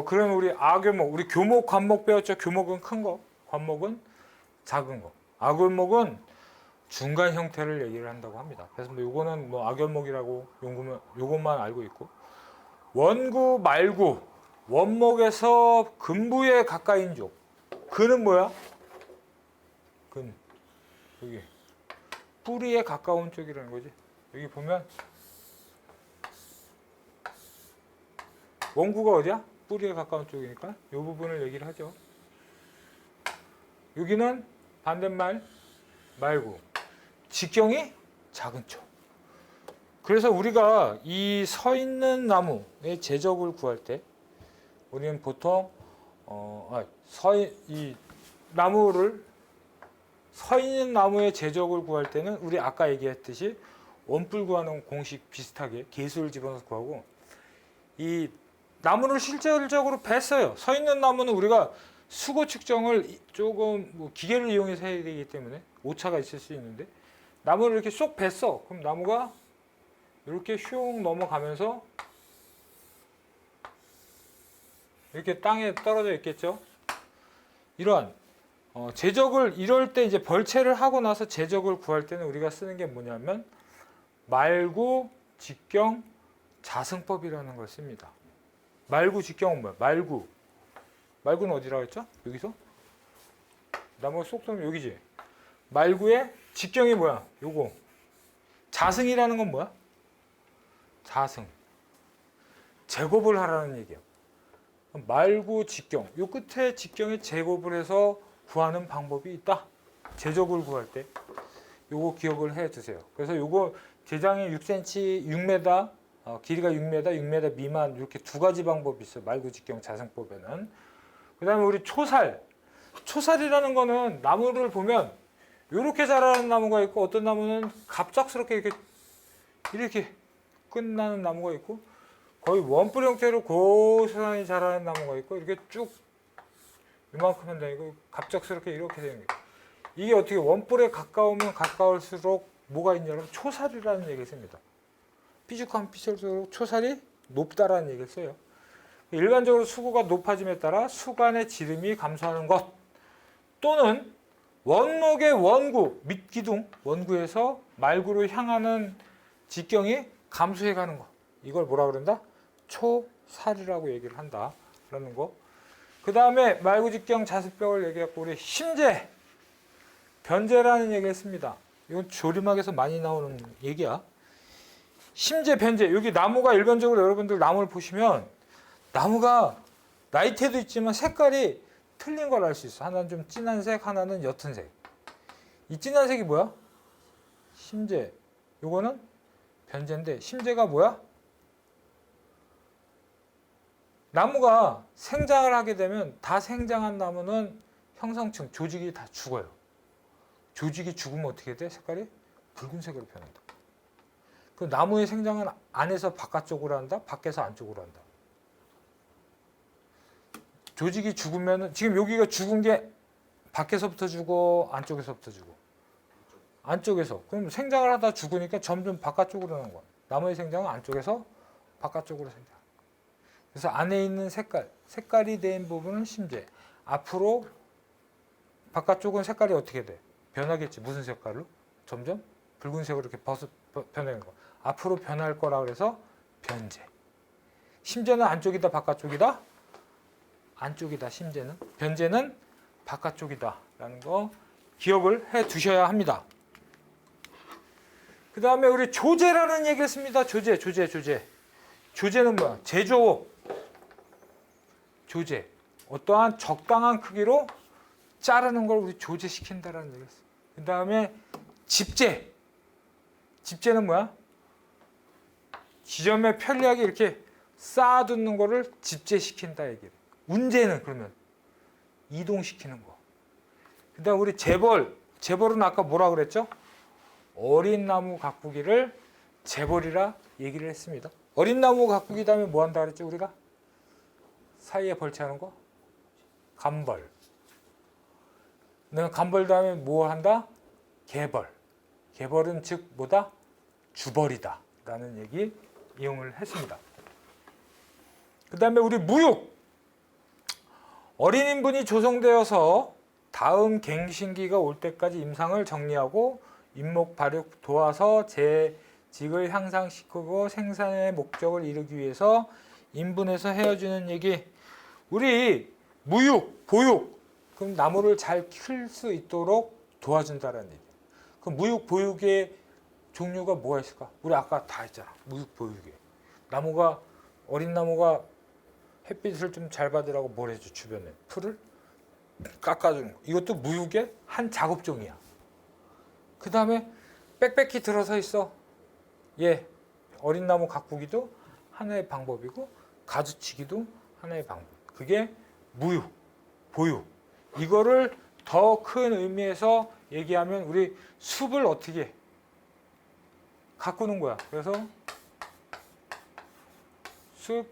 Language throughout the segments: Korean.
그럼 우리 아교목, 우리 교목, 관목 배웠죠? 교목은 큰 거, 관목은 작은 거. 아교목은 중간 형태를 얘기를 한다고 합니다. 그래서 뭐 요거는 뭐 아교목이라고 요것만 알고 있고, 원구, 말구, 원목에서 근부에 가까이인 쪽. 근은 뭐야? 근. 여기. 뿌리에 가까운 쪽이라는 거지. 여기 보면 원구가 어디야? 뿌리에 가까운 쪽이니까 이 부분을 얘기를 하죠. 여기는 반대말 말구. 직경이 작은 쪽. 그래서 우리가 이 서 있는 나무의 제적을 구할 때 우리는 보통 이 나무를 서 있는 나무의 제적을 구할 때는 우리 아까 얘기했듯이 원뿔 구하는 공식 비슷하게 개수를 집어넣어서 구하고, 이 나무를 실질적으로 뱄어요. 서 있는 나무는 우리가 수고 측정을 조금 뭐 기계를 이용해서 해야 되기 때문에 오차가 있을 수 있는데, 나무를 이렇게 쏙 뱄어. 그럼 나무가 이렇게 슝 넘어가면서 이렇게 땅에 떨어져 있겠죠. 이러한 제적을 이럴 때 이제 벌채를 하고 나서 제적을 구할 때는 우리가 쓰는 게 뭐냐면 말구, 직경, 자승법이라는 걸 씁니다. 말구, 직경은 뭐야? 말구는 어디라고 했죠? 여기서? 나무가 쏙 쏘면 여기지. 말구의 직경이 뭐야? 요거. 자승이라는 건 뭐야? 자승. 제곱을 하라는 얘기야. 말구, 직경. 요 끝에 직경에 제곱을 해서 구하는 방법이 있다. 제적을 구할 때. 요거 기억을 해 두세요. 그래서 요거 제장이 6cm, 6m, 길이가 6m, 6m 미만 이렇게 두 가지 방법이 있어요. 말구, 직경, 자승법에는. 그 다음에 우리 초살. 초살이라는 거는 나무를 보면 이렇게 자라는 나무가 있고, 어떤 나무는 갑작스럽게 이렇게 끝나는 나무가 있고, 거의 원뿔 형태로 고스란히 자라는 나무가 있고, 이렇게 쭉 이만큼 한다니까 갑작스럽게 이렇게 되는 거예요. 이게 어떻게 원뿔에 가까우면 가까울수록 뭐가 있냐면 초살이라는 얘기를 씁니다. 삐죽하면 삐죽할수록 초살이 높다라는 얘기를 써요. 일반적으로 수구가 높아짐에 따라 수간의 지름이 감소하는 것, 또는 원목의 원구, 밑기둥, 원구에서 말구로 향하는 직경이 감소해 가는 것, 이걸 뭐라 그런다? 초살이라고 얘기를 한다라는 거. 그 다음에 말구, 직경, 자승법을 얘기했고, 우리 심재, 변재라는 얘기를 했습니다. 이건 조림학에서 많이 나오는 얘기야. 심재, 변재. 여기 나무가 일반적으로 여러분들 나무를 보시면 나무가 나이테도 있지만 색깔이 틀린 걸 알 수 있어. 하나는 좀 진한 색, 하나는 옅은 색. 이 진한 색이 뭐야? 심재. 요거는 변재인데, 심재가 뭐야? 나무가 생장을 하게 되면 다 생장한 나무는 형성층, 조직이 다 죽어요. 조직이 죽으면 어떻게 돼? 색깔이 붉은색으로 변한다. 그 나무의 생장은 안에서 바깥쪽으로 한다, 밖에서 안쪽으로 한다. 조직이 죽으면은, 지금 여기가 죽은 게 밖에서부터 죽어, 안쪽에서부터 죽어? 안쪽에서. 그럼 생장을 하다 죽으니까 점점 바깥쪽으로 나는 거야. 나무의 생장은 안쪽에서 바깥쪽으로 생장. 그래서 안에 있는 색깔이 된 부분은 심재. 앞으로 바깥쪽은 색깔이 어떻게 돼? 변하겠지. 무슨 색깔로? 점점 붉은색으로 이렇게 변하는 거. 앞으로 변할 거라 그래서 변재. 심재는 안쪽이다, 바깥쪽이다? 안쪽이다, 심재는. 변재는 바깥쪽이다 라는 거 기억을 해 두셔야 합니다. 그 다음에 우리 조제라는 얘기를 했습니다. 조제는 뭐야? 제조. 조제. 어떠한 적당한 크기로 자르는 걸 우리 조제시킨다라는 얘기를 했어요. 그 다음에 집재. 집재는 뭐야? 지점에 편리하게 이렇게 쌓아두는 거를 집재시킨다 얘기를. 운재는 그러면 이동시키는 거. 그 다음 우리 재벌은 아까 뭐라 그랬죠? 어린 나무 가꾸기를 재벌이라 얘기를 했습니다. 어린 나무 가꾸기 다음에 뭐 한다 그랬죠 우리가? 사이에 벌채하는 거? 감벌. 감벌 다음에 뭐 한다? 개벌. 개벌은 즉 뭐다? 주벌이다 라는 얘기 이용을 했습니다. 그 다음에 우리 무육. 어린 인분이 조성되어서 다음 갱신기가 올 때까지 임상을 정리하고 임목 발육 도와서 재직을 향상시키고 생산의 목적을 이루기 위해서 인분에서 헤어지는 얘기. 우리 무육, 보육, 그럼 나무를 잘 클 수 있도록 도와준다는 얘기. 그럼 무육, 보육의 종류가 뭐가 있을까? 우리 아까 다 했잖아. 무육, 보육에. 나무가, 어린 나무가 햇빛을 좀 잘 받으라고 뭘 해줘, 주변에? 풀을 깎아주는 거. 이것도 무육의 한 작업종이야. 그 다음에 빽빽히 들어서 있어. 예, 어린 나무 가꾸기도 하나의 방법이고 가주치기도 하나의 방법. 그게 무육, 보육. 이거를 더 큰 의미에서 얘기하면 우리 숲을 어떻게 가꾸는 거야. 그래서 숲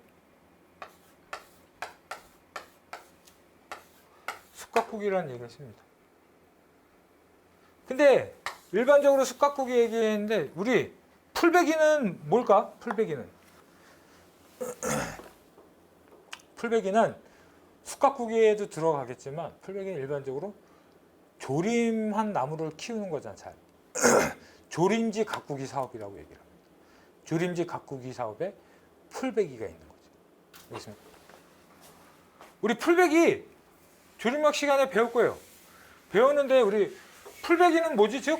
가꾸기라는 얘기를 했습니다. 근데 일반적으로 숲 가꾸기 얘기했는데 우리 풀베기는 뭘까? 풀베기는 숲 가꾸기에도 들어가겠지만 풀베기는 일반적으로 조림한 나무를 키우는 거잖아. 잘. 조림지 가꾸기 사업이라고 얘기를 합니다. 조림지 가꾸기 사업에 풀베기가 있는 거죠. 알겠습니까? 우리 풀베기 조림막 시간에 배울 거예요. 배웠는데 우리 풀베기는 뭐지? 즉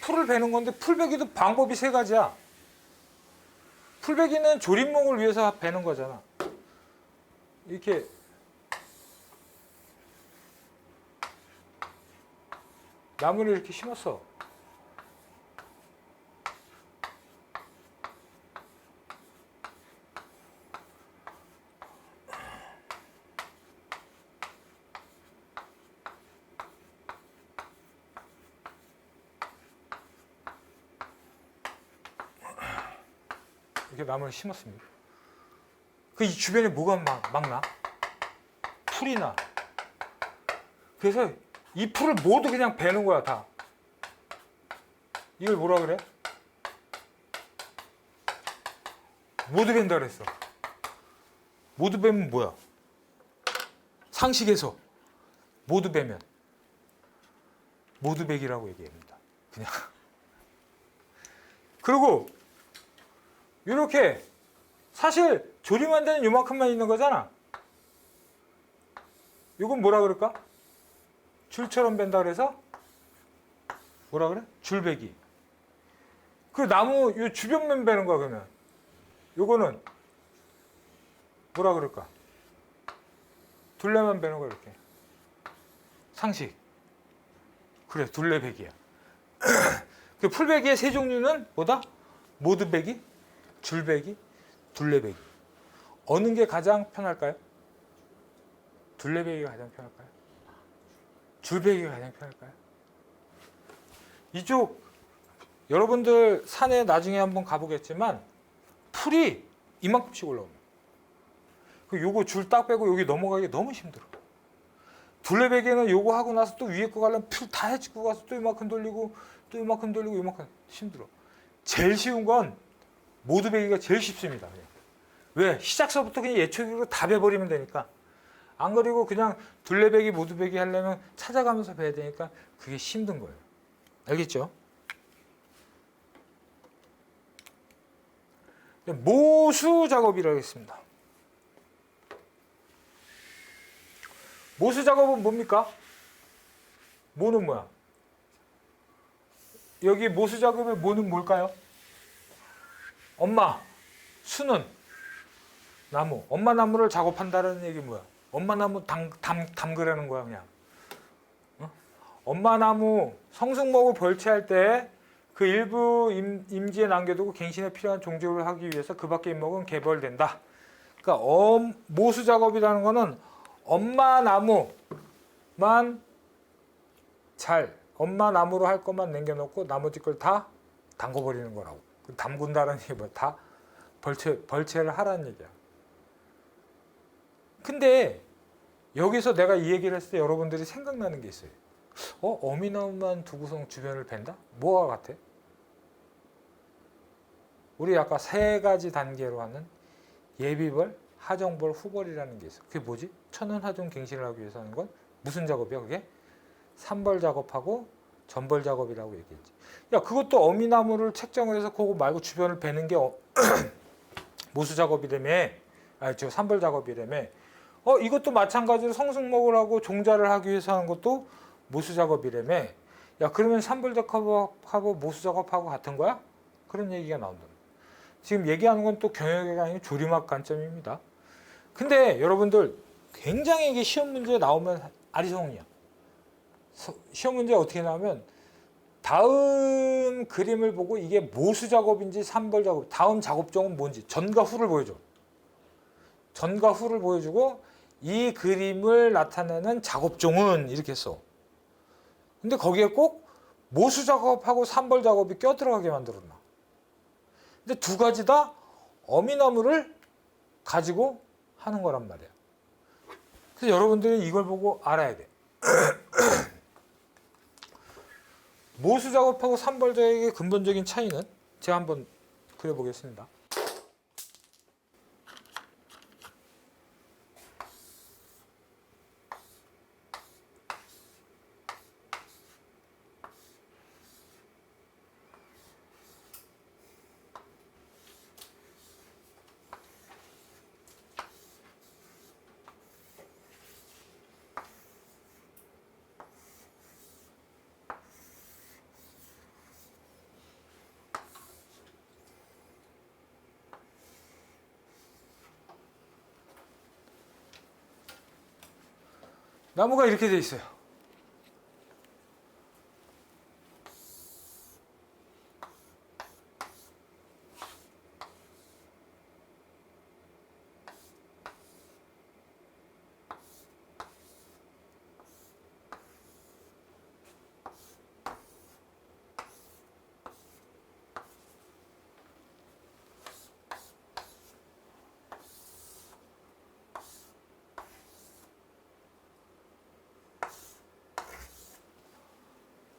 풀을 베는 건데 풀베기도 방법이 세 가지야. 풀베기는 조림목을 위해서 베는 거잖아. 이렇게 나무를 이렇게 심었어. 이렇게 나무를 심었습니다. 그 이 주변에 뭐가 막 나? 풀이 나. 그래서 이 풀을 모두 그냥 베는 거야, 다. 이걸 뭐라 그래? 모두 벤다 그랬어. 모두 베면 뭐야? 상식에서 모두 베면 모두 베기라고 얘기합니다. 그냥. 그리고 이렇게 사실 조림한 데는 요만큼만 있는 거잖아. 이건 뭐라 그럴까? 줄처럼 벤다 그래서 뭐라 그래? 줄베기. 그 나무 요 주변만 베는 거야. 그러면 요거는 뭐라 그럴까? 둘레만 베는 거야. 이렇게 상식. 그래, 둘레베기야. 그 풀베기의 세 종류는 뭐다? 모두베기, 줄베기, 둘레베기. 어느 게 가장 편할까요? 둘레베기가 가장 편할까요? 줄베기가 가장 편할까요? 이쪽 여러분들 산에 나중에 한번 가보겠지만 풀이 이만큼씩 올라옵니다. 요거 줄 딱 빼고 여기 넘어가기 너무 힘들어. 둘레베기는 요거 하고 나서 또 위에 거 가려면 풀 다 해치고 가서 또 이만큼 돌리고 또 이만큼 돌리고 이만큼 힘들어. 제일 쉬운 건 모두베기가 제일 쉽습니다. 그냥. 왜? 시작서부터 그냥 예초기로 다 베버리면 되니까. 안 그리고 그냥 둘레베기, 모두베기 하려면 찾아가면서 베야 되니까 그게 힘든 거예요. 알겠죠? 모수 작업이라고 했습니다. 모수 작업은 뭡니까? 모는 뭐야? 여기 모수 작업의 모는 뭘까요? 엄마, 수는 나무. 엄마 나무를 작업한다는 얘기 뭐야? 엄마 나무 담그라는 거야, 그냥. 어? 엄마 나무 성숙목을 벌채할 때 그 일부 임지에 남겨두고 갱신에 필요한 종조를 하기 위해서 그 밖의 임목은 개벌된다. 그러니까 모수 작업이라는 거는 엄마 나무만 엄마 나무로 할 것만 남겨놓고 나머지 걸 다 담궈버리는 거라고. 담근다는 얘기 뭐야? 다 벌채를 하라는 얘기야. 근데 여기서 내가 이 얘기를 했을 때 여러분들이 생각나는 게 있어요. 어미나무만 두고서 주변을 벤다? 뭐와 같아? 우리 아까 세 가지 단계로 하는 예비벌, 하정벌 후벌이라는 게 있어. 그게 뭐지? 천은 하중 갱신을 하기 위해서 하는 건 무슨 작업이야? 그게 삼벌 작업하고 전벌 작업이라고 얘기했지. 야, 그것도 어미나무를 책정을 해서 그거 말고 주변을 베는 게 모수 작업이라며. 저 삼벌 작업이라며. 이것도 마찬가지로 성승목을 하고 종자를 하기 위해서 하는 것도 모수 작업이라며. 야, 그러면 삼벌 작업하고 모수 작업하고 같은 거야? 그런 얘기가 나온다. 지금 얘기하는 건 또 경영학이 아닌 조림학 관점입니다. 근데 여러분들 굉장히 이게 시험 문제에 나오면 아리송이야. 시험 문제 어떻게 나오면 다음 그림을 보고 이게 모수 작업인지 삼벌 작업, 다음 작업종은 뭔지 전과 후를 보여줘. 전과 후를 보여주고 이 그림을 나타내는 작업종은 이렇게 써. 근데 거기에 꼭 모수 작업하고 삼벌 작업이 껴들어가게 만들어놔. 근데 두 가지 다 어미나무를 가지고 하는 거란 말이야. 그래서 여러분들은 이걸 보고 알아야 돼. 모수 작업하고 삼벌 작업의 근본적인 차이는 제가 한번 그려보겠습니다. 나무가 이렇게 돼 있어요.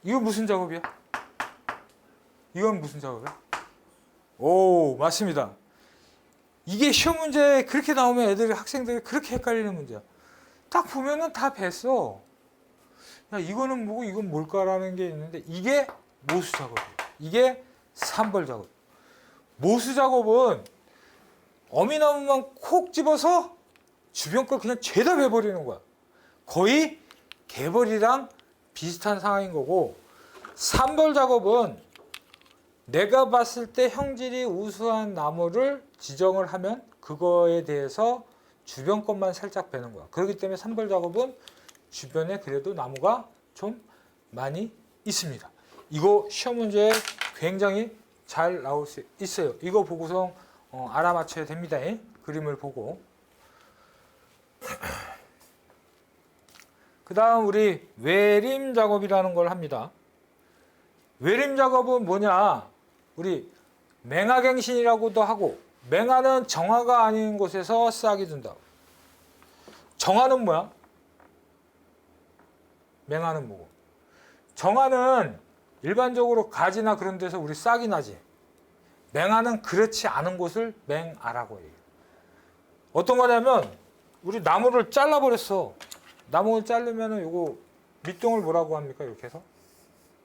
이거 무슨 작업이야? 이건 무슨 작업이야? 오, 맞습니다. 이게 시험 문제에 그렇게 나오면 학생들이 그렇게 헷갈리는 문제야. 딱 보면은 다 뱄어. 야, 이거는 뭐고 이건 뭘까라는 게 있는데 이게 모수 작업이야. 이게 삼벌 작업. 모수 작업은 어미나무만 콕 집어서 주변 걸 그냥 죄다 베버리는 거야. 거의 개벌이랑 비슷한 상황인 거고, 삼벌 작업은 내가 봤을 때 형질이 우수한 나무를 지정을 하면 그거에 대해서 주변 것만 살짝 베는 거야. 그렇기 때문에 삼벌 작업은 주변에 그래도 나무가 좀 많이 있습니다. 이거 시험 문제에 굉장히 잘 나올 수 있어요. 이거 보고서 알아맞혀야 됩니다. 그림을 보고. 그 다음 우리 외림 작업이라는 걸 합니다. 외림 작업은 뭐냐? 우리 맹하갱신이라고도 하고, 맹하는 정화가 아닌 곳에서 싹이 든다. 정화는 뭐야? 맹하는 뭐고? 정화는 일반적으로 가지나 그런 데서 우리 싹이 나지. 맹하는 그렇지 않은 곳을 맹아라고 해요. 어떤 거냐면 우리 나무를 잘라버렸어. 나무를 자르면은 요거 밑동을 뭐라고 합니까? 이렇게 해서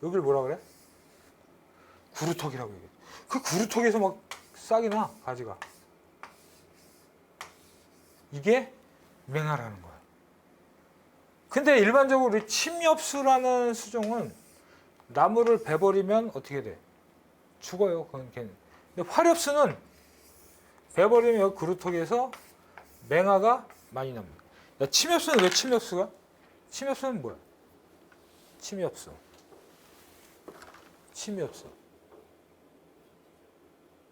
여기를 뭐라 그래? 구루턱이라고 얘기해. 그 구루턱에서 막 싹이 나, 가지가. 이게 맹아라는 거야. 근데 일반적으로 우리 침엽수라는 수종은 나무를 베버리면 어떻게 돼? 죽어요. 그건 걔는. 근데 화렵수는 베버리면 여기 구루턱에서 맹아가 많이 납니다. 야, 침엽수는 왜 침엽수가? 침엽수는 뭐야? 침엽수. 침엽수.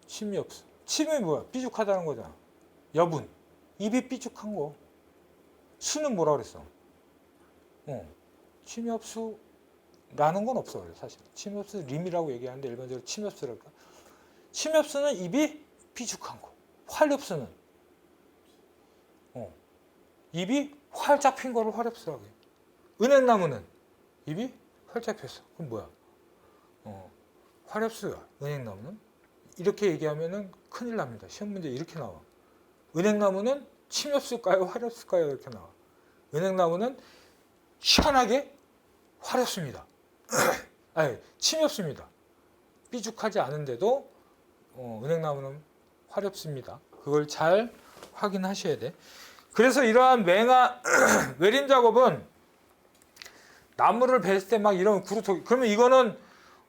침엽수. 침이 뭐야? 삐죽하다는 거잖아. 여분. 입이 삐죽한 거. 수는 뭐라 그랬어? 침엽수라는 건 없어, 사실. 침엽수 림이라고 얘기하는데 일반적으로 침엽수랄까? 침엽수는 입이 삐죽한 거. 활엽수는 입이 활짝 핀 거를 활엽수라고 해. 은행나무는 입이 활짝 폈어. 그럼 뭐야? 활엽수야. 은행나무는 이렇게 얘기하면은 큰일 납니다. 시험 문제 이렇게 나와. 은행나무는 침엽수일까요? 화렵수일까요? 이렇게 나와. 은행나무는 시원하게 화렵습니다. 아니, 침엽수입니다. 삐죽하지 않은데도 은행나무는 화렵습니다. 그걸 잘 확인하셔야 돼. 그래서 이러한 외림 작업은 나무를 벨을 때 막 이런 구루토기, 그러면 이거는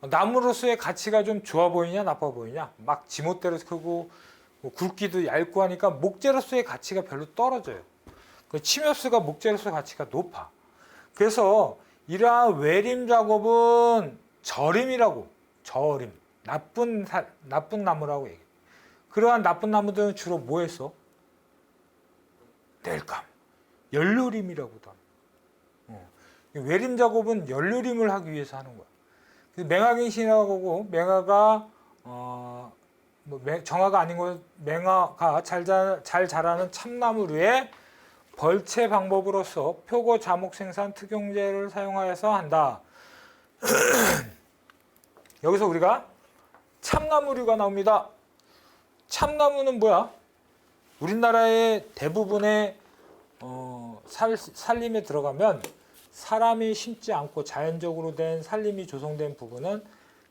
나무로서의 가치가 좀 좋아 보이냐 나빠 보이냐? 막 지멋대로 크고 뭐 굵기도 얇고 하니까 목재로서의 가치가 별로 떨어져요. 그 침엽수가 목재로서의 가치가 높아. 그래서 이러한 외림 작업은 절임이라고. 절임. 나쁜 나무라고 얘기해. 그러한 나쁜 나무들은 주로 뭐 했어? 땔감. 연료림이라고도 합니다. 외림 작업은 연료림을 하기 위해서 하는 거야. 맹화갱신이라고, 맹화가 정화가 아닌 거, 맹화가 잘 자라는 참나무류의 벌채 방법으로서 표고 자목 생산 특용제를 사용하여서 한다. 여기서 우리가 참나무류가 나옵니다. 참나무는 뭐야? 우리나라의 대부분의 산림에 들어가면 사람이 심지 않고 자연적으로 된 산림이 조성된 부분은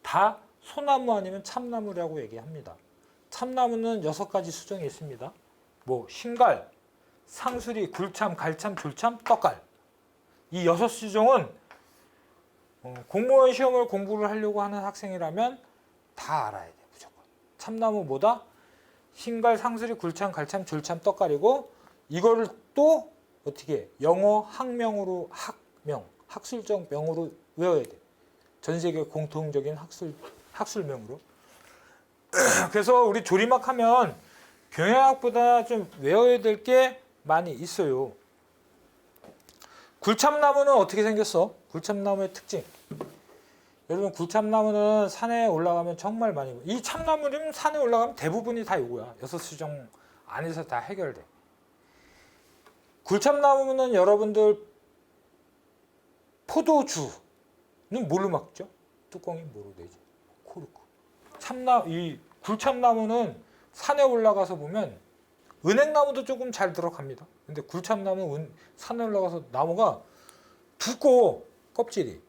다 소나무 아니면 참나무라고 얘기합니다. 참나무는 6가지 수종이 있습니다. 뭐 신갈, 상수리, 굴참, 갈참, 졸참, 떡갈. 이 6수종은 공무원 시험을 공부를 하려고 하는 학생이라면 다 알아야 돼. 무조건. 참나무 뭐다? 신갈, 상수리, 굴참, 갈참, 졸참, 떡갈이고, 이거를 또 어떻게 영어 학명으로 학술적 명으로 외워야 돼. 전 세계 공통적인 학술명으로. 그래서 우리 조리막 하면 경영학보다 좀 외워야 될 게 많이 있어요. 굴참나무는 어떻게 생겼어? 굴참나무의 특징. 여러분, 굴참나무는 산에 올라가면 정말 많이, 이 참나무는 산에 올라가면 대부분이 다 이거야. 6수종 안에서 다 해결돼. 굴참나무는 여러분들 포도주는 뭘로 막죠? 뚜껑이 뭐로 되지? 코르크. 이 굴참나무는 산에 올라가서 보면 은행나무도 조금 잘 들어갑니다. 근데 굴참나무는 산에 올라가서 나무가 두꺼워, 껍질이.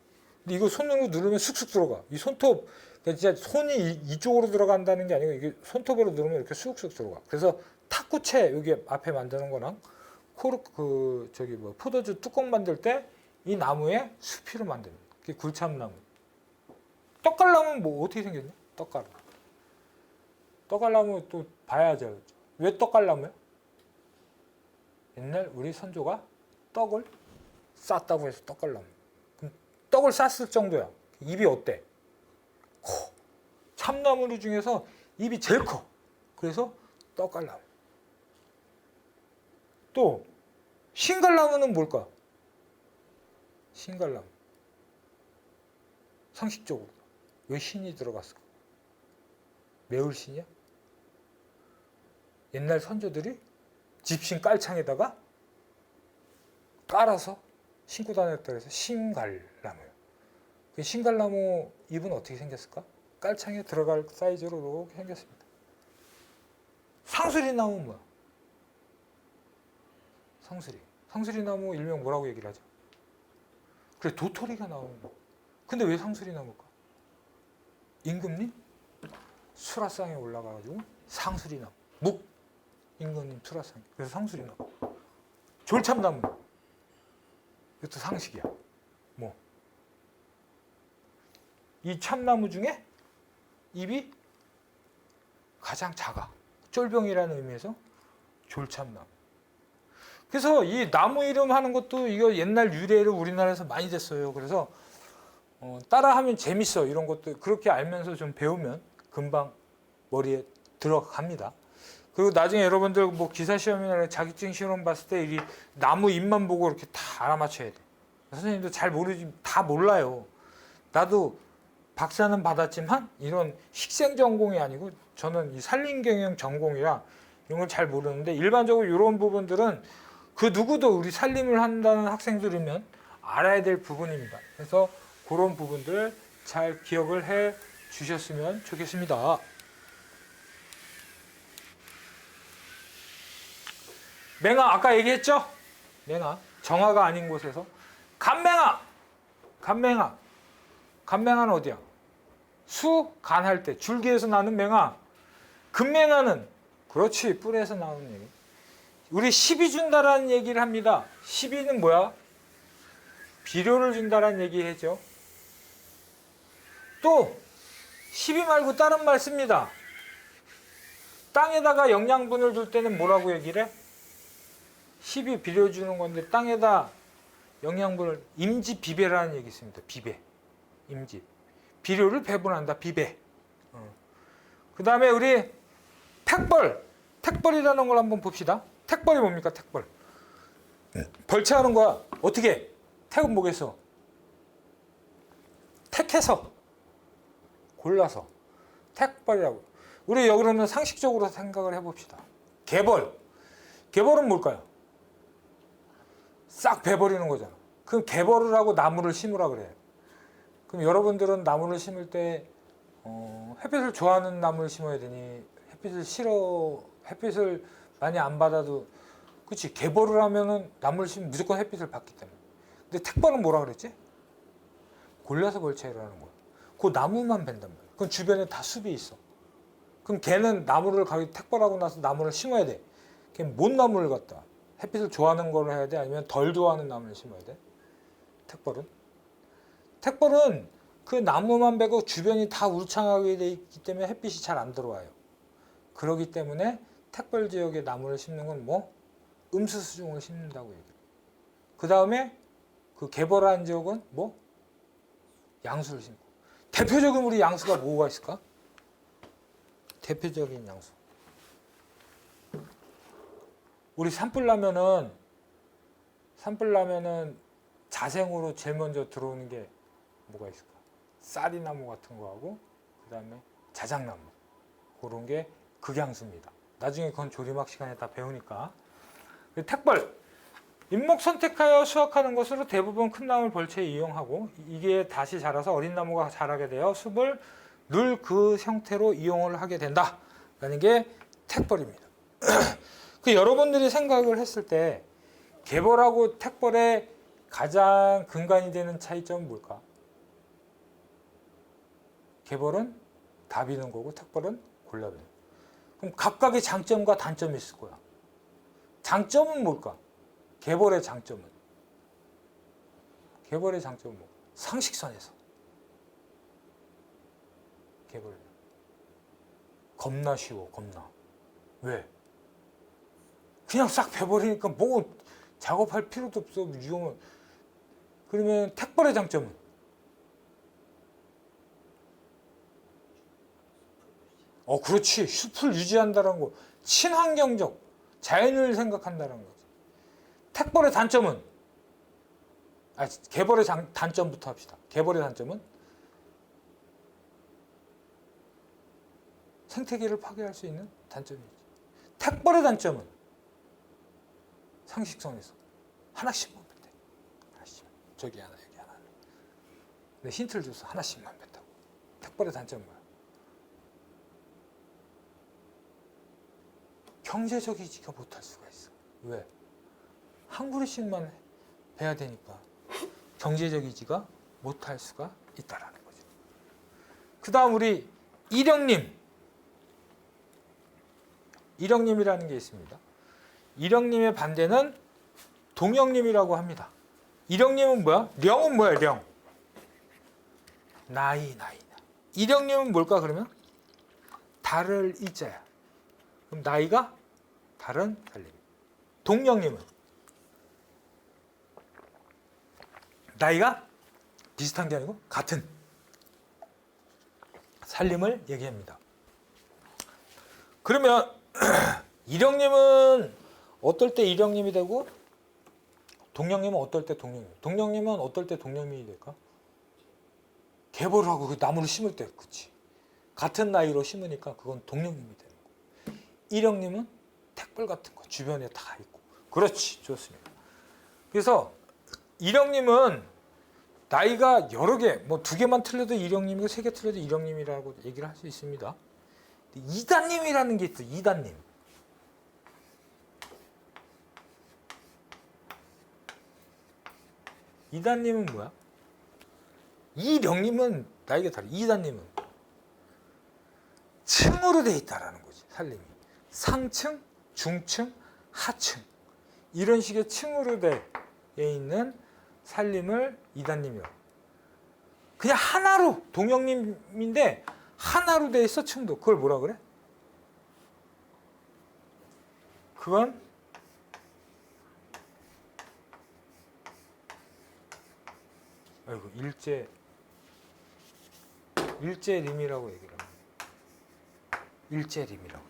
근데 이거 손으로 누르면 쑥쑥 들어가. 이 손톱, 진짜 손이 이쪽으로 들어간다는 게 아니고 이게 손톱으로 누르면 이렇게 쑥쑥 들어가. 그래서 탁구채 여기 앞에 만드는 거랑 코르크 포도주 뚜껑 만들 때 이 나무에 수피로 만듭니다. 그게 굴참나무. 떡갈나무는 뭐 어떻게 생겼냐? 떡갈나무. 떡갈나무 또 봐야죠. 왜 떡갈나무야? 옛날 우리 선조가 떡을 쌌다고 해서 떡갈나무. 그럼 떡을 쌌을 정도야. 입이 어때? 커. 참나무 중에서 입이 제일 커. 그래서 떡갈나무. 또 신갈나무는 뭘까? 신갈나무. 상식적으로 왜 신이 들어갔을까? 매울 신이야? 옛날 선조들이 집신 깔창에다가 깔아서 신고 다녔다 해서 신갈나무예요. 그 신갈나무 잎은 어떻게 생겼을까? 깔창에 들어갈 사이즈로 이렇게 생겼습니다. 상수리나무는 뭐야? 상수리나무 일명 뭐라고 얘기를 하죠? 그래, 도토리가 나오는 거. 근데 왜 상수리나무일까? 임금님 수라상에 올라가가지고 상수리나무. 임금님 수라상. 그래서 상수리나무. 졸참나무. 이것도 상식이야. 뭐. 이 참나무 중에 잎이 가장 작아. 쫄병이라는 의미에서 졸참나무. 그래서 이 나무 이름 하는 것도 이거 옛날 유래로 우리나라에서 많이 됐어요. 그래서 따라하면 재밌어. 이런 것도 그렇게 알면서 좀 배우면 금방 머리에 들어갑니다. 그리고 나중에 여러분들 뭐 기사 시험이나 자격증 시험 봤을 때 이 나무 잎만 보고 이렇게 다 알아맞혀야 돼. 선생님도 잘 모르지, 다 몰라요. 나도 박사는 받았지만 이런 식생 전공이 아니고 저는 이 산림경영 전공이라 이런 걸 잘 모르는데 일반적으로 이런 부분들은 그 누구도 우리 산림을 한다는 학생들이면 알아야 될 부분입니다. 그래서 그런 부분들 잘 기억을 해 주셨으면 좋겠습니다. 맹아 아까 얘기했죠? 맹아 정화가 아닌 곳에서 간맹아 간맹아는 어디야? 수 간할 때 줄기에서 나는 맹아. 금맹아는 그렇지 뿔에서 나오는 얘기. 우리 시비 준다라는 얘기를 합니다. 시비는 뭐야? 비료를 준다라는 얘기했죠. 또 시비 말고 다른 말 씁니다. 땅에다가 영양분을 줄 때는 뭐라고 얘기를 해? 시비 비료 주는 건데 땅에다 영양분을 임지비배라는 얘기 있습니다. 비배. 임지. 비료를 배분한다. 비배. 그 다음에 우리 택벌. 택벌이라는 걸 한번 봅시다. 택벌이 뭡니까? 택벌. 벌채하는 거야. 어떻게? 택은 뭐겠어? 택해서. 골라서. 택벌이라고. 우리 여기로는 상식적으로 생각을 해봅시다. 개벌. 개벌은 뭘까요? 싹 베버리는 거잖아. 그럼 개벌을 하고 나무를 심으라 그래. 그럼 여러분들은 나무를 심을 때 햇빛을 좋아하는 나무를 심어야 되니 햇빛을 많이 안 받아도 그렇지. 개벌을 하면은 나무를 심으면 무조건 햇빛을 받기 때문에. 근데 택벌은 뭐라 그랬지? 골라서 벌채라는 거야. 그 나무만 벤단 말이야. 그럼 주변에 다 숲이 있어. 그럼 걔는 나무를 가기 택벌하고 나서 나무를 심어야 돼. 걔는 뭔 나무를 갖다 햇빛을 좋아하는 걸 해야 돼? 아니면 덜 좋아하는 나무를 심어야 돼? 택벌은 그 나무만 베고 주변이 다 울창하게 돼 있기 때문에 햇빛이 잘 안 들어와요. 그렇기 때문에 택벌 지역에 나무를 심는 건 뭐? 음수수중을 심는다고 얘기해요. 그 다음에 그 개벌한 지역은 뭐? 양수를 심고. 대표적인 우리 양수가 뭐가 있을까? 대표적인 양수. 우리 산불나면은 자생으로 제일 먼저 들어오는 게 뭐가 있을까? 쌀이나무 같은 거하고 그 다음에 자작나무 그런 게 극양수입니다. 나중에 그건 조리막 시간에 다 배우니까. 택벌 잎목 선택하여 수확하는 것으로 대부분 큰 나무를 벌채에 이용하고 이게 다시 자라서 어린 나무가 자라게 되어 숲을 늘 그 형태로 이용을 하게 된다라는 게 택벌입니다. 그 여러분들이 생각을 했을 때 개벌하고 택벌의 가장 근간이 되는 차이점은 뭘까? 개벌은 다 비는 거고 택벌은 골라비는 거고. 그럼 각각의 장점과 단점이 있을 거야. 장점은 뭘까? 개벌의 장점은 뭐? 상식선에서 개벌 겁나 쉬워. 겁나. 왜? 그냥 싹 베버리니까 뭐 작업할 필요도 없어. 위험은. 그러면 택벌의 장점은? 그렇지. 숲을 유지한다는 거. 친환경적 자연을 생각한다는 거지. 택벌의 단점은? 개벌의 단점부터 합시다. 개벌의 단점은? 생태계를 파괴할 수 있는 단점이지. 택벌의 단점은? 상식선에서 하나씩만 뱉대. 하나씩. 저기 하나 여기 하나. 근데 힌트를 줘서 하나씩만 뱉다고. 택벌의 단점은 뭐야? 경제적이지가 못할 수가 있어. 왜? 한 그릇씩만 베야 되니까 경제적이지가 못할 수가 있다라는 거죠. 그 다음 우리 일령님이라는 게 있습니다. 일령님의 반대는 동령님이라고 합니다. 일령님은 뭐야? 령은 뭐야? 령. 나이. 일령님은 뭘까 그러면? 달을 이자야. 그럼 나이가 다른 살림. 동령님은 나이가 비슷한 게 아니고 같은 살림을 얘기합니다. 그러면 일령님은 어떨 때 일령님이 되고 동령님은 어떨 때 동령님은 어떨 때 동령님이 될까? 개벌을 하고 그 나무를 심을 때 그치. 같은 나이로 심으니까 그건 동령님이 되는 거. 일령님은 택벌 같은 거 주변에 다 있고. 그렇지. 좋습니다. 그래서 일령님은 나이가 여러 개, 뭐 2개만 틀려도 일령님이고 3개 틀려도 일령님이라고 얘기를 할 수 있습니다. 이단님이라는 게 있어. 이단님. 이단님은 뭐야? 이령님은 나이가 달라. 이단님은 층으로 돼 있다라는 거지. 살림이 상층, 중층, 하층 이런 식의 층으로 돼 있는 살림을 이단님이라고. 그냥 하나로 동형님인데 하나로 돼 있어 층도. 그걸 뭐라 그래? 그건 아이고 일제림이라고 얘기를 합니다. 일제림이라고.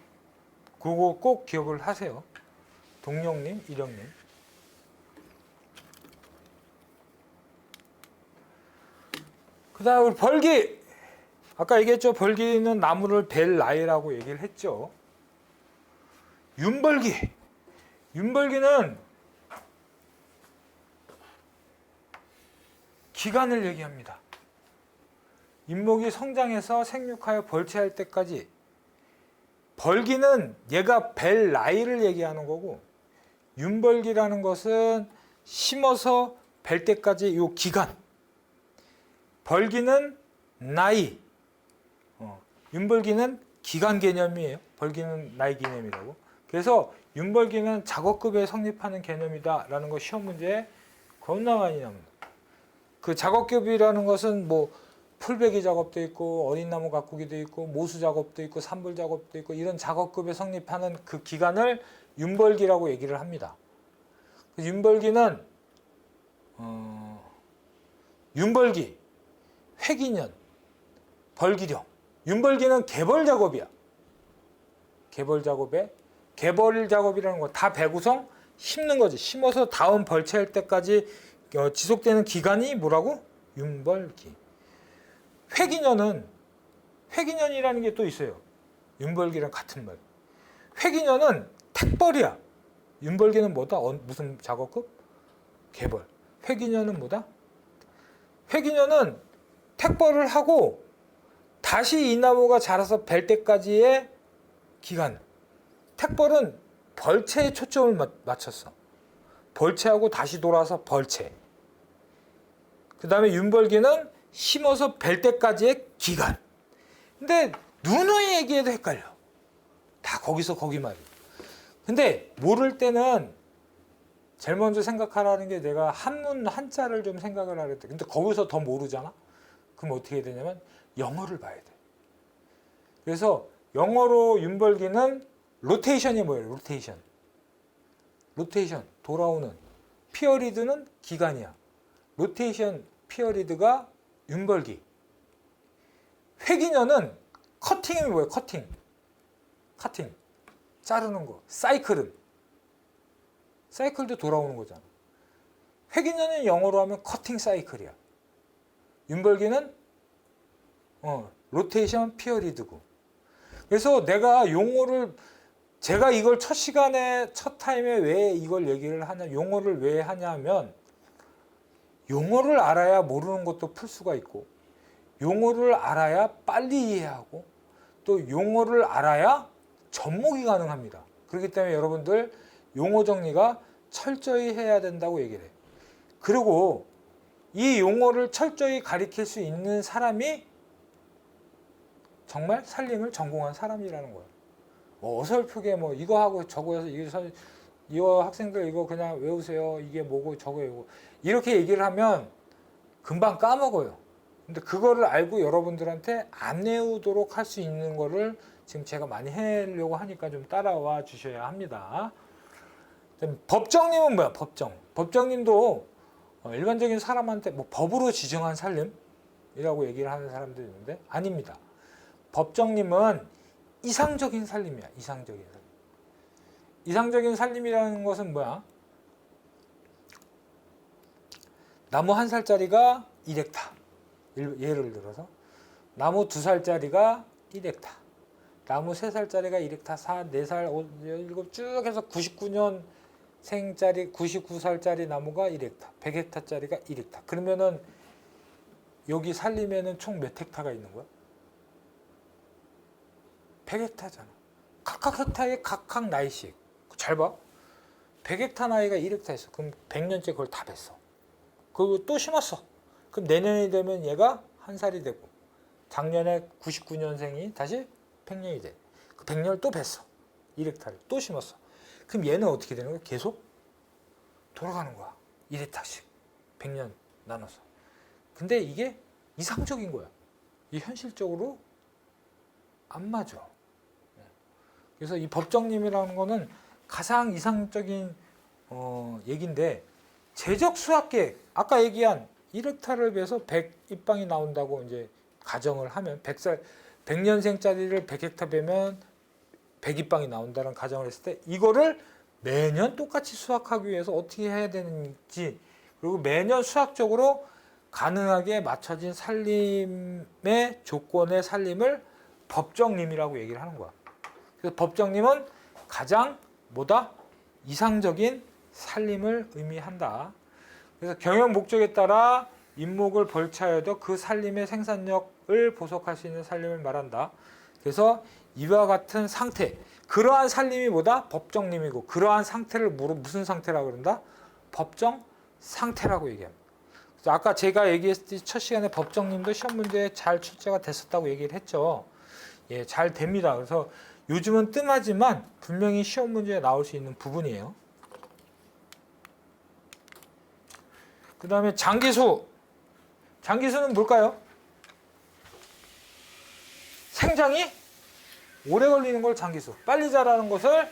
그거 꼭 기억을 하세요. 동령님, 일령님. 그 다음 우리 벌기. 아까 얘기했죠. 벌기는 나무를 벨 나이라고 얘기를 했죠. 윤벌기. 윤벌기는 기간을 얘기합니다. 인목이 성장해서 생육하여 벌채할 때까지. 벌기는 얘가 벨 나이를 얘기하는 거고, 윤벌기라는 것은 심어서 벨 때까지 요 기간. 벌기는 나이. 윤벌기는 기간 개념이에요. 벌기는 나이 개념이라고. 그래서 윤벌기는 작업급에 성립하는 개념이다라는 거 시험 문제에 겁나 많이 나옵니다. 그 작업급이라는 것은 뭐 풀베기 작업도 있고 어린 나무 가꾸기도 있고 모수 작업도 있고 산불 작업도 있고 이런 작업급에 성립하는 그 기간을 윤벌기라고 얘기를 합니다. 윤벌기는 윤벌기, 회기년, 벌기령. 윤벌기는 개벌 작업이야. 개벌 작업에 개벌 작업이라는 거 다 배구성 심는 거지. 심어서 다음 벌채할 때까지 지속되는 기간이 뭐라고? 윤벌기. 회기년이라는 게 또 있어요. 윤벌기랑 같은 말. 회기년은 택벌이야. 윤벌기는 뭐다? 무슨 작업급? 개벌. 회기년은 뭐다? 회기년은 택벌을 하고 다시 이 나무가 자라서 벨 때까지의 기간. 택벌은 벌채에 초점을 맞췄어. 벌채하고 다시 돌아서 벌채. 그 다음에 윤벌기는 심어서 벨 때까지의 기간. 근데 누누이 얘기해도 헷갈려. 다 거기서 거기 말이야. 근데 모를 때는 제일 먼저 생각하라는 게 내가 한문 한자를 좀 생각을 하랬대. 근데 거기서 더 모르잖아? 그럼 어떻게 해야 되냐면 영어를 봐야 돼. 그래서 영어로 윤벌기는 로테이션이 뭐예요? 로테이션 돌아오는. 피어리드는 기간이야. 로테이션 피어리드가 윤벌기. 회기년은 커팅이 뭐예요? 커팅 자르는 거. 사이클도 돌아오는 거잖아. 회기년은 영어로 하면 커팅 사이클이야. 윤벌기는 로테이션 피어리드고. 그래서 내가 용어를 제가 이걸 첫 타임에 왜 이걸 얘기를 하냐, 용어를 왜 하냐면 용어를 알아야 모르는 것도 풀 수가 있고, 용어를 알아야 빨리 이해하고, 또 용어를 알아야 접목이 가능합니다. 그렇기 때문에 여러분들 용어 정리가 철저히 해야 된다고 얘기를 해요. 그리고 이 용어를 철저히 가리킬 수 있는 사람이 정말 살림을 전공한 사람이라는 거예요. 어설프게 이거 하고 저거 해서 이거 학생들 이거 그냥 외우세요. 이게 뭐고 저거예요. 이렇게 얘기를 하면 금방 까먹어요. 근데 그거를 알고 여러분들한테 안 외우도록 할 수 있는 거를 지금 제가 많이 하려고 하니까 좀 따라와 주셔야 합니다. 법정님은 뭐야? 법정님도 일반적인 사람한테 법으로 지정한 살림이라고 얘기를 하는 사람들이 있는데 아닙니다. 법정님은 이상적인 살림이야. 이상적인 살림이라는 것은 뭐야? 나무 1살짜리가 1헥타. 예를 들어서 나무 2살짜리가 1헥타. 나무 3살짜리가 1헥타. 4, 4살, 5, 7 쭉 해서 99살짜리 나무가 1헥타. 100헥타짜리가 1헥타. 그러면은 여기 살림에는 총 몇 헥타가 있는 거야? 100헥타잖아. 각각 헥타에 각각 나이씩. 잘 봐. 100헥타 나이가 1헥타 있어. 그럼 100년째 그걸 다 뱄어. 그리고 또 심었어. 그럼 내년이 되면 얘가 1살이 되고 작년에 99년생이 다시 100년이 돼. 그 100년을 또 뱄어. 1헥타를 또 심었어. 그럼 얘는 어떻게 되는 거야? 계속 돌아가는 거야. 1헥타씩 100년 나눠서. 근데 이게 이상적인 거야. 이 현실적으로 안 맞아. 그래서 이 법정림이라는 거는 가장 이상적인 얘기인데 제적 수학계획 아까 얘기한 1헥타를 베서 100입방이 나온다고 이제 가정을 하면 100년생짜리를 100헥타 베면 100입방이 나온다는 가정을 했을 때 이거를 매년 똑같이 수확하기 위해서 어떻게 해야 되는지 그리고 매년 수학적으로 가능하게 맞춰진 살림의 조건의 살림을 법정림이라고 얘기를 하는 거야. 그래서 법정림은 가장 뭐다? 이상적인 살림을 의미한다. 그래서 경영 목적에 따라 임목을 벌차여도 그 살림의 생산력을 보석할 수 있는 살림을 말한다. 그래서 이와 같은 상태, 그러한 살림이 뭐다? 법정림이고 그러한 상태를 무슨 상태라고 그런다? 법정 상태라고 얘기합니다. 그래서 아까 제가 얘기했을 때 첫 시간에 법정림도 시험 문제에 잘 출제가 됐었다고 얘기를 했죠. 예, 잘 됩니다. 그래서 요즘은 뜸하지만 분명히 시험 문제에 나올 수 있는 부분이에요. 그 다음에 장기수. 장기수는 뭘까요? 생장이 오래 걸리는 걸 장기수. 빨리 자라는 것을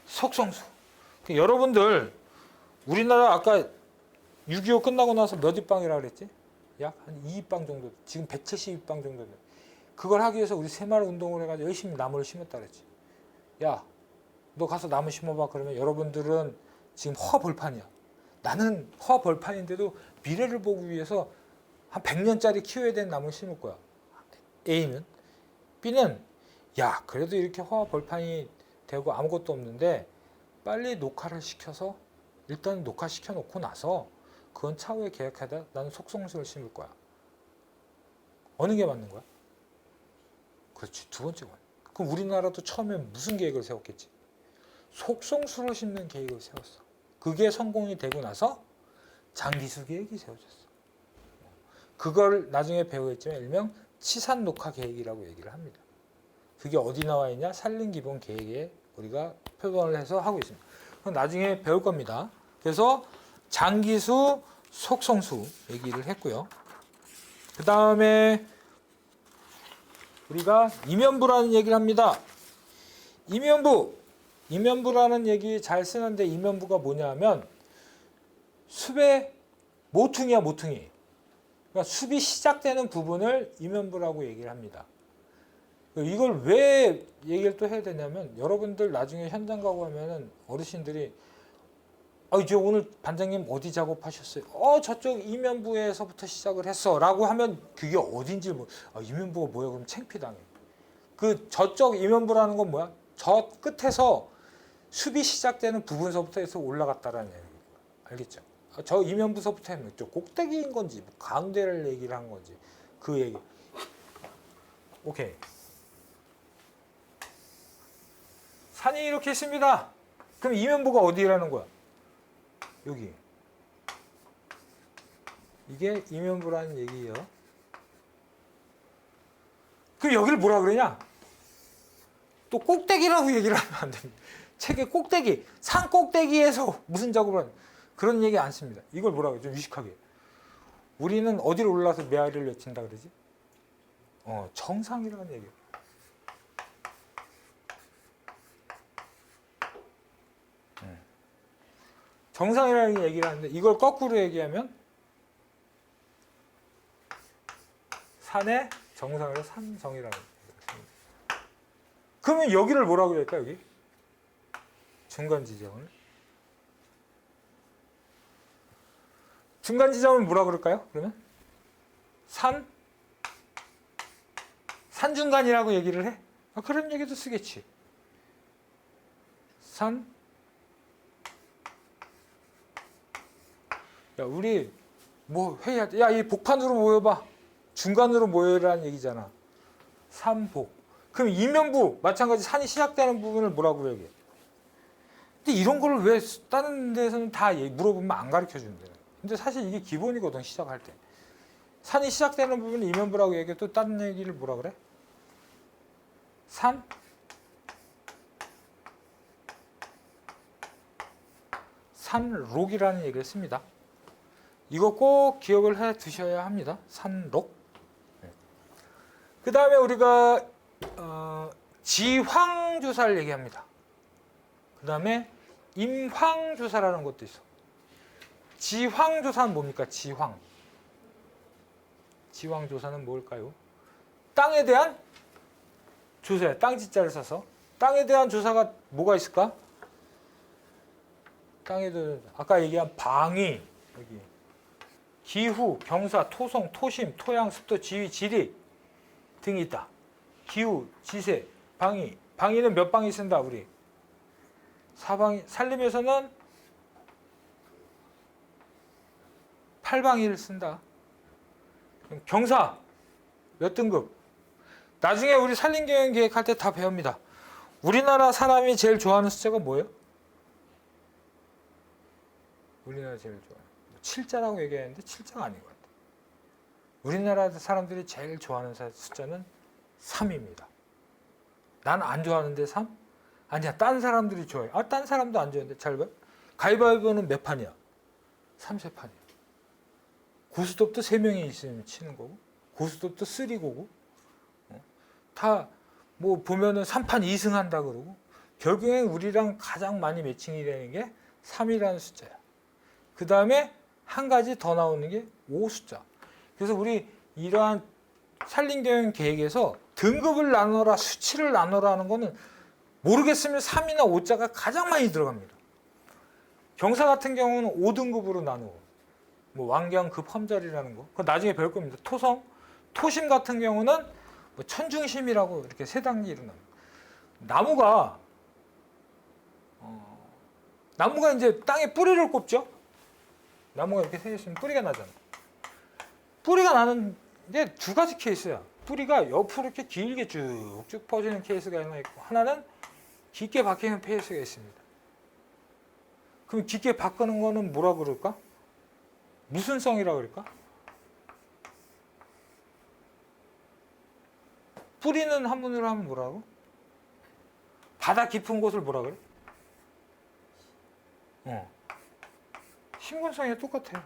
속성수. 여러분들 우리나라 아까 6.25 끝나고 나서 몇 입방이라 그랬지? 약 한 2입방 정도. 지금 170입방 정도. 그걸 하기 위해서 우리 새마을 운동을 해가지고 열심히 나무를 심었다 그랬지. 야, 너 가서 나무 심어봐. 그러면 여러분들은 지금 허벌판이야. 나는 허벌판인데도 미래를 보기 위해서 한 100년짜리 키워야 되는 나무를 심을 거야. A는. B는 야, 그래도 이렇게 허벌판이 되고 아무것도 없는데 빨리 녹화를 시켜서 일단 녹화시켜 놓고 나서 그건 차후에 계획하다 나는 속성수를 심을 거야. 어느 게 맞는 거야? 그렇지, 두 번째 거. 그럼 우리나라도 처음에 무슨 계획을 세웠겠지? 속성수를 심는 계획을 세웠어. 그게 성공이 되고 나서 장기수 계획이 세워졌어. 그걸 나중에 배우겠지만 일명 치산 녹화 계획이라고 얘기를 합니다. 그게 어디 나와 있냐? 산림기본 계획에 우리가 표본을 해서 하고 있습니다. 그건 나중에 배울 겁니다. 그래서 장기수, 속성수 얘기를 했고요. 그 다음에 우리가 임연부라는 얘기를 합니다. 임연부라는 얘기 잘 쓰는데 임연부가 뭐냐면 숲의 모퉁이야, 모퉁이. 그러니까 숲이 시작되는 부분을 임연부라고 얘기를 합니다. 이걸 왜 얘기를 또 해야 되냐면 여러분들 나중에 현장 가고 하면은 어르신들이 이제 오늘 반장님 어디 작업하셨어요? 저쪽 임연부에서부터 시작을 했어 라고 하면 그게 어딘지 임연부가 뭐야? 그럼 창피당해. 그 저쪽 임연부라는 건 뭐야? 저 끝에서 숲이 시작되는 부분서부터 해서 올라갔다라는 얘기예요. 알겠죠? 저 임연부서부터 하면 저 꼭대기인 건지 가운데를 얘기를 한 건지 그 얘기. 오케이. 산이 이렇게 있습니다. 그럼 임연부가 어디라는 거야? 여기. 이게 임연부라는 얘기예요. 그럼 여기를 뭐라 그러냐? 또 꼭대기라고 얘기를 하면 안 됩니다. 책의 꼭대기, 산 꼭대기에서 무슨 작업을 하는 그런 얘기 안 씁니다. 이걸 뭐라 그러죠? 유식하게. 우리는 어디로 올라가서 메아리를 외친다 그러지? 정상이라는 얘기예요. 정상이라는 얘기를 하는데 이걸 거꾸로 얘기하면 산의 정상을 산정이라고 얘기합니다. 그러면 여기를 뭐라고 할까? 여기 중간 지점을 중간 지점을 뭐라고 그럴까요? 그러면 산중간이라고 얘기를 해? 그런 얘기도 쓰겠지. 야, 우리 뭐 회의할 때, 야, 이 복판으로 모여봐. 중간으로 모여라는 얘기잖아. 산복. 그럼 임연부 마찬가지 산이 시작되는 부분을 뭐라고 얘기해? 근데 이런 걸 왜 다른 데서는 다 물어보면 안 가르쳐 준대. 근데 사실 이게 기본이거든, 시작할 때. 산이 시작되는 부분이 임현부라고 얘기해. 또 다른 얘기를 뭐라 그래? 산록이라는 얘기를 씁니다. 이거 꼭 기억을 해 두셔야 합니다. 산록. 그 다음에 우리가 지황조사를 얘기합니다. 그 다음에 임황조사라는 것도 있어. 지황조사는 뭡니까? 지황조사는 뭘까요? 땅에 대한 조사야. 땅지자를 써서. 땅에 대한 조사가 뭐가 있을까? 땅에도 아까 얘기한 방위, 여기 기후, 경사, 토성, 토심, 토양, 습도, 지위, 지리 등이 있다. 기후, 지세, 방위. 방위는 몇 방위 쓴다 우리? 4방위. 산림에서는 8방위를 쓴다. 경사 몇 등급? 나중에 우리 산림경영 계획할 때 다 배웁니다. 우리나라 사람이 제일 좋아하는 숫자가 뭐예요? 우리나라 제일 좋아요. 7자라고 얘기하는데 7자가 아닌 것 같아요. 우리나라 사람들이 제일 좋아하는 숫자는 3입니다. 난 안 좋아하는데 3? 아니야, 딴 사람들이 좋아해. 딴 사람도 안 좋아하는데 잘 봐. 가위바위보는 몇 판이야? 3세판이야. 고스톱도 3명이 있으면 치는 거고, 고스톱도 3고고, 다 뭐 보면은 3판 2승 한다 그러고, 결국엔 우리랑 가장 많이 매칭이 되는 게 3이라는 숫자야. 그 다음에 한 가지 더 나오는 게 5 숫자. 그래서 우리 이러한 산림경영 계획에서 등급을 나눠라, 수치를 나눠라 하는 거는 모르겠으면 3이나 5자가 가장 많이 들어갑니다. 경사 같은 경우는 5등급으로 나누고, 뭐 왕경급 험절이라는 거, 그거 나중에 배울 겁니다. 토성, 토심 같은 경우는 뭐 천중심이라고 이렇게 세 단계로 나눕니다. 나무가 이제 땅에 뿌리를 꼽죠. 나무가 이렇게 세 있으면 뿌리가 나잖아. 뿌리가 나는 게 두 가지 케이스야. 뿌리가 옆으로 이렇게 길게 쭉쭉 퍼지는 케이스가 하나 있고, 하나는 깊게 박히는 케이스가 있습니다. 그럼 깊게 박히는 거는 뭐라 그럴까? 무슨 성이라 그럴까? 뿌리는 한문으로 하면 뭐라고? 바다 깊은 곳을 뭐라 그래? 신근성이 똑같아요.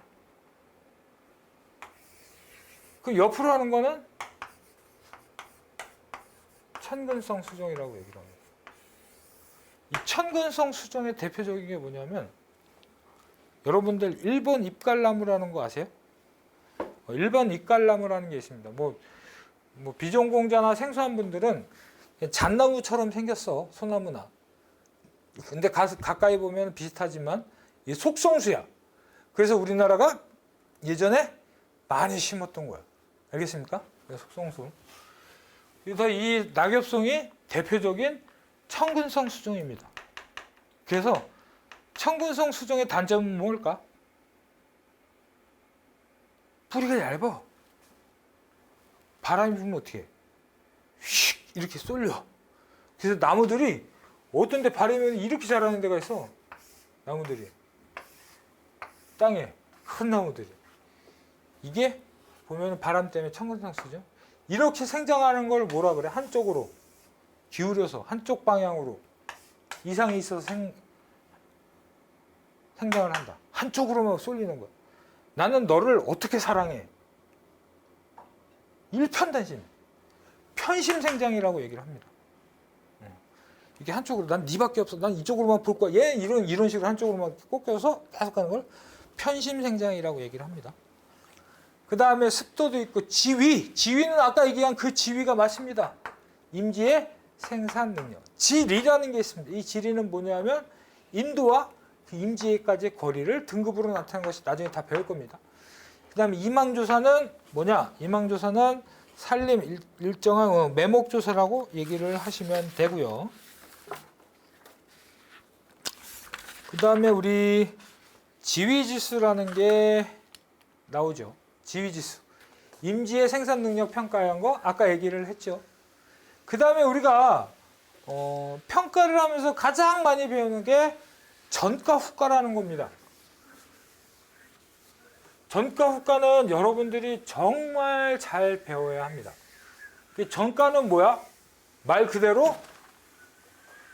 그 옆으로 하는 거는 천근성 수종이라고 얘기를 합니다. 이 천근성 수종의 대표적인 게 뭐냐면, 여러분들 일본 잎갈나무라는 거 아세요? 일본 잎갈나무라는 게 있습니다. 뭐 비전공자나 생소한 분들은 잣나무처럼 생겼어, 소나무나. 근데 가까이 보면 비슷하지만 이 속성수야. 그래서 우리나라가 예전에 많이 심었던 거야. 알겠습니까? 속성수. 그래서 이 낙엽송이 대표적인 천근성 수종입니다. 그래서 천근성 수종의 단점은 뭘까? 뿌리가 얇아. 바람이 불면 어떻게 해? 휙 이렇게 쏠려. 그래서 나무들이 어떤 데 바람이 이렇게 자라는 데가 있어. 나무들이. 땅에 큰 나무들이. 이게 보면 바람 때문에 천근성 수종. 이렇게 생장하는 걸 뭐라 그래? 한쪽으로 기울여서 한쪽 방향으로 이상이 있어서 생장을 한다. 한쪽으로만 쏠리는 거야. 나는 너를 어떻게 사랑해? 일편단심, 편심생장이라고 얘기를 합니다. 이게 한쪽으로 난 네밖에 없어. 난 이쪽으로만 볼 거야. 얘 이런 식으로 한쪽으로만 꺾여서 계속 가는 걸 편심생장이라고 얘기를 합니다. 그 다음에 습도도 있고 지위는 아까 얘기한 그 지위가 맞습니다. 임지의 생산 능력. 지리라는 게 있습니다. 이 지리는 뭐냐면 인도와 그 임지에까지의 거리를 등급으로 나타내는 것이 나중에 다 배울 겁니다. 그 다음에 이망조사는 뭐냐? 이망조사는 산림 일정한 매목조사라고 얘기를 하시면 되고요. 그 다음에 우리 지위지수라는 게 나오죠. 지위지수. 임지의 생산 능력 평가한 거 아까 얘기를 했죠. 그 다음에 우리가 평가를 하면서 가장 많이 배우는 게 전가 후가라는 겁니다. 전가 후가는 여러분들이 정말 잘 배워야 합니다. 전가는 뭐야? 말 그대로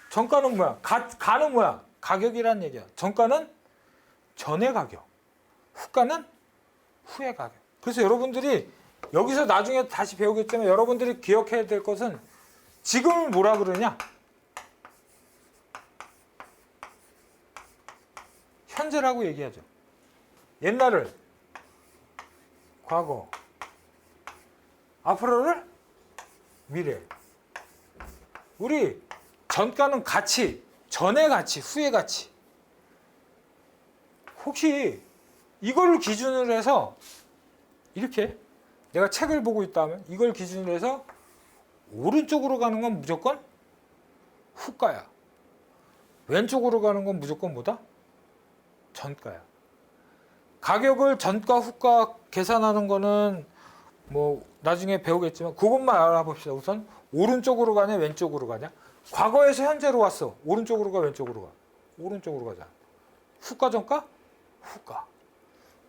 전가는 뭐야? 가는 뭐야? 가격이란 얘기야. 전가는 전의 가격, 후가는 후의 가격. 그래서 여러분들이 여기서 나중에 다시 배우겠지만 여러분들이 기억해야 될 것은 지금을 뭐라 그러냐? 현재라고 얘기하죠. 옛날을 과거, 앞으로를 미래. 우리 전가는 가치, 전의 가치, 후의 가치. 혹시 이걸 기준으로 해서 이렇게 내가 책을 보고 있다면 이걸 기준으로 해서 오른쪽으로 가는 건 무조건 후가야. 왼쪽으로 가는 건 무조건 뭐다? 전가야. 가격을 전가 후가 계산하는 거는 뭐 나중에 배우겠지만 그것만 알아봅시다. 우선 오른쪽으로 가냐 왼쪽으로 가냐. 과거에서 현재로 왔어. 오른쪽으로 가 왼쪽으로 가. 오른쪽으로 가자. 후가 전가? 후가.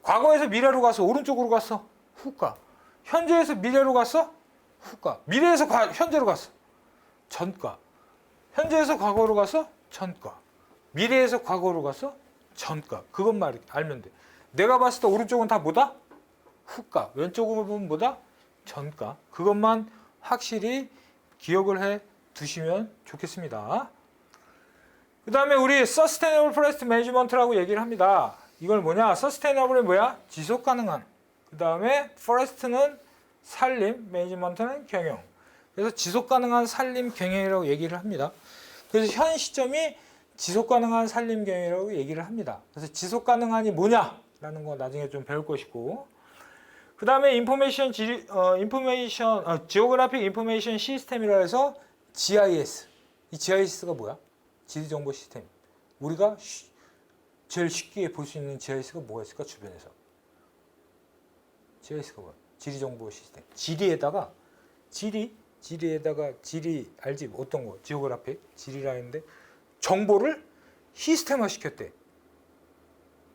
과거에서 미래로 갔어. 오른쪽으로 갔어. 후가. 현재에서 미래로 갔어. 후가. 미래에서 현재로 갔어. 전가. 현재에서 과거로 갔어. 전가. 미래에서 과거로 갔어. 전가. 그것만 알면 돼. 내가 봤을 때 오른쪽은 다 뭐다? 후가. 왼쪽으로 보면 뭐다? 전가. 그것만 확실히 기억을 해 두시면 좋겠습니다. 그 다음에 우리 Sustainable Forest Management라고 얘기를 합니다. 이걸 뭐냐? Sustainable이 뭐야? 지속 가능한. 그 다음에 Forest는 산림, Management는 경영. 그래서 지속 가능한 산림 경영이라고 얘기를 합니다. 그래서 현 시점이 지속 가능한 산림 경영이라고 얘기를 합니다. 그래서 지속 가능한이 뭐냐라는 거 나중에 좀 배울 것이고. 그 다음에 Geographic Information System이라 해서 GIS. 이 GIS가 뭐야? 지리정보 시스템. 우리가 제일 쉽게 볼 수 있는 GIS가 뭐가 있을까? 주변에서. GIS가 뭐야? 지리정보 시스템. 지리에다가 지리 알지? 어떤 거? 지오그래픽 지리라 했는데 정보를 시스템화 시켰대.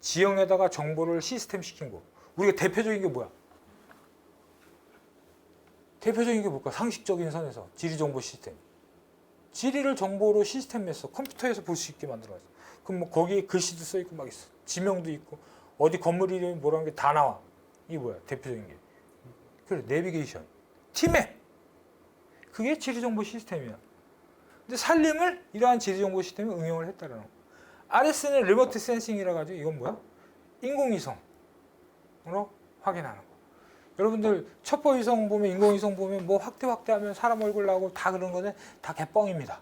지형에다가 정보를 시스템 시킨 거. 우리가 대표적인 게 뭐야? 대표적인 게 뭘까? 상식적인 선에서 지리정보 시스템. 지리를 정보로 시스템에서 컴퓨터에서 볼 수 있게 만들어놨어. 그럼 뭐 거기에 글씨도 써 있고 막 있어. 지명도 있고 어디 건물 이름이 뭐라는 게 다 나와. 이게 뭐야? 대표적인 게. 그래, 내비게이션, 티맵. 그게 지리정보 시스템이야. 근데 산림을 이러한 지리정보 시스템에 응용을 했다라는 거. RS는 리모트 센싱이라 가지고 이건 뭐야? 인공위성으로 확인하는 거. 여러분들 첩보위성 보면 인공위성 보면 뭐 확대하면 사람 얼굴 나오고 다 그런 거는 다 개뻥입니다.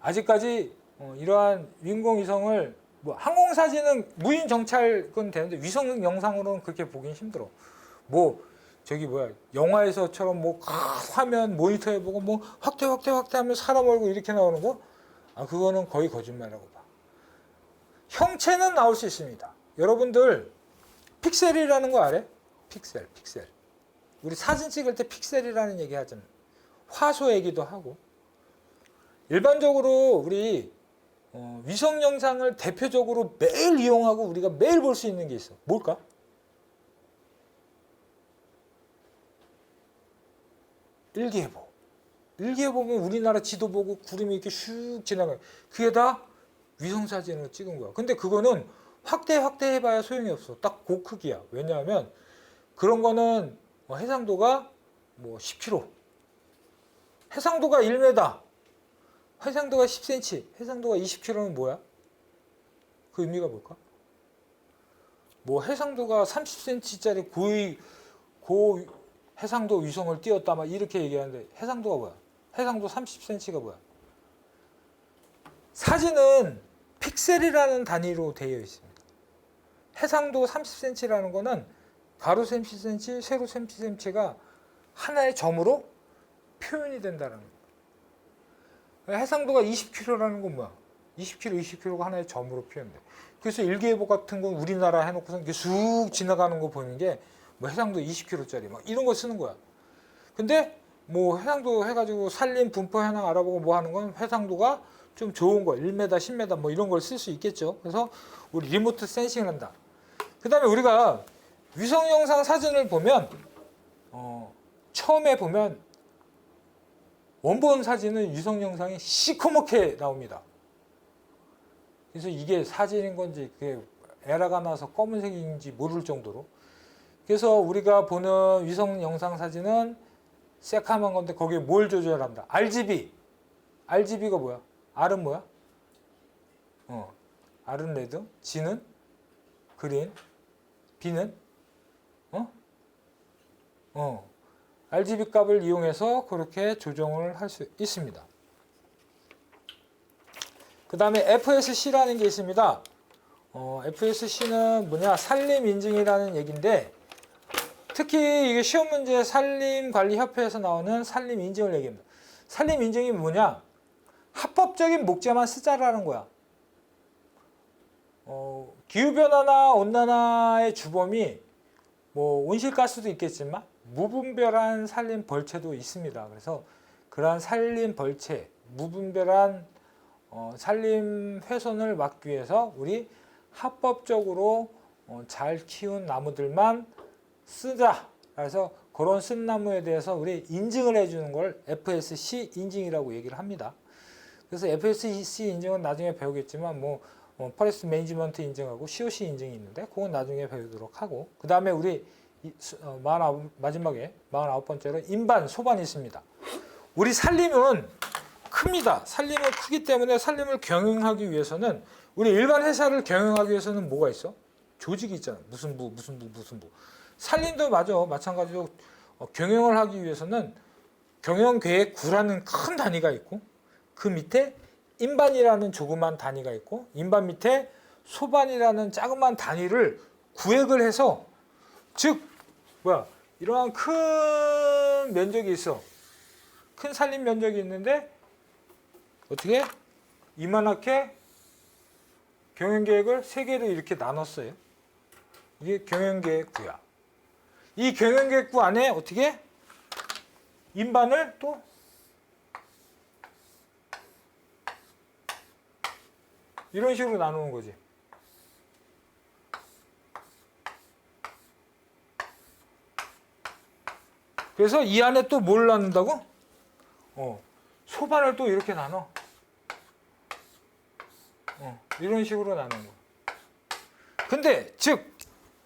아직까지 이러한 인공위성을 뭐 항공사진은 무인 정찰은 되는데 위성 영상으로는 그렇게 보긴 힘들어. 뭐 저기 뭐야 영화에서처럼 뭐 화면 모니터해보고 뭐 확대하면 사람 얼굴 이렇게 나오는 거? 아 그거는 거의 거짓말이라고 봐. 형체는 나올 수 있습니다. 여러분들 픽셀이라는 거 알아요? 픽셀. 우리 사진 찍을 때 픽셀이라는 얘기 하잖아요. 화소 얘기도 하고. 일반적으로 우리 위성 영상을 대표적으로 매일 이용하고 우리가 매일 볼 수 있는 게 있어. 뭘까? 일기예보. 일기예보면 우리나라 지도 보고 구름이 이렇게 슉 지나가요. 그게 다 위성 사진으로 찍은 거야. 근데 그거는 확대해봐야 소용이 없어. 딱 그 크기야. 왜냐하면 그런 거는 해상도가 뭐 10km, 해상도가 1m, 해상도가 10cm, 해상도가 20km는 뭐야? 그 의미가 뭘까? 뭐 해상도가 30cm짜리 고 해상도 위성을 띄웠다 막 이렇게 얘기하는데 해상도가 뭐야? 해상도 30cm가 뭐야? 사진은 픽셀이라는 단위로 되어 있습니다. 해상도 30cm라는 거는 가로 30cm, 세로 30cm가 하나의 점으로 표현이 된다는 거예요. 해상도가 20km라는 건 뭐야? 20km가 하나의 점으로 표현돼. 그래서 일기예보 같은 건 우리나라 해놓고서 이렇게 쑥 지나가는 거 보이는 게 뭐 해상도 20km짜리 막 이런 거 쓰는 거야. 근데 뭐 해상도 해가지고 산림 분포 현황 알아보고 뭐 하는 건 해상도가 좀 좋은 거 1m, 10m 뭐 이런 걸 쓸 수 있겠죠. 그래서 우리 리모트 센싱을 한다. 그 다음에 우리가 위성 영상 사진을 보면 처음에 보면 원본 사진은 위성 영상이 시커멓게 나옵니다. 그래서 이게 사진인 건지 그게 에러가 나서 검은색인지 모를 정도로. 그래서 우리가 보는 위성 영상 사진은 새카만 건데 거기에 뭘 조절한다? RGB. RGB가 뭐야? R은 뭐야? R은 레드, G는 그린, B는 RGB 값을 이용해서 그렇게 조정을 할 수 있습니다. 그 다음에 FSC라는 게 있습니다. FSC는 뭐냐? 산림인증이라는 얘기인데, 특히 이게 시험 문제 산림관리협회에서 나오는 산림인증을 얘기합니다. 산림인증이 뭐냐? 합법적인 목재만 쓰자라는 거야. 기후변화나 온난화의 주범이 뭐 온실가스도 있겠지만 무분별한 산림 벌채도 있습니다. 그래서 그러한 산림 벌채, 무분별한 산림 훼손을 막기 위해서 우리 합법적으로 잘 키운 나무들만 쓰자. 그래서 그런 쓴 나무에 대해서 우리 인증을 해주는 걸 FSC 인증이라고 얘기를 합니다. 그래서 FSC 인증은 나중에 배우겠지만 퍼레스트 매니지먼트 인증하고 COC 인증이 있는데 그건 나중에 배우도록 하고, 그 다음에 우리 마지막에 49번째로 인반, 소반이 있습니다. 우리 산림은 큽니다. 산림은 크기 때문에 산림을 경영하기 위해서는, 우리 일반 회사를 경영하기 위해서는 뭐가 있어? 조직이 있잖아. 무슨 부. 산림도 마찬가지로 경영을 하기 위해서는 경영계획구라는 큰 단위가 있고, 그 밑에 인반이라는 조그만 단위가 있고, 인반 밑에 소반이라는 자그마한 단위를 구획을 해서, 즉 이러한 큰 면적이 있어. 큰 산림 면적이 있는데 어떻게 이만하게 경영계획을 3개로 이렇게 나눴어요. 이게 경영계획구야. 이 경영계획구 안에 어떻게 인반을 또 이런 식으로 나누는 거지. 그래서 이 안에 또 뭘 나눈다고? 소반을 또 이렇게 나눠. 이런 식으로 나누는 거. 근데 즉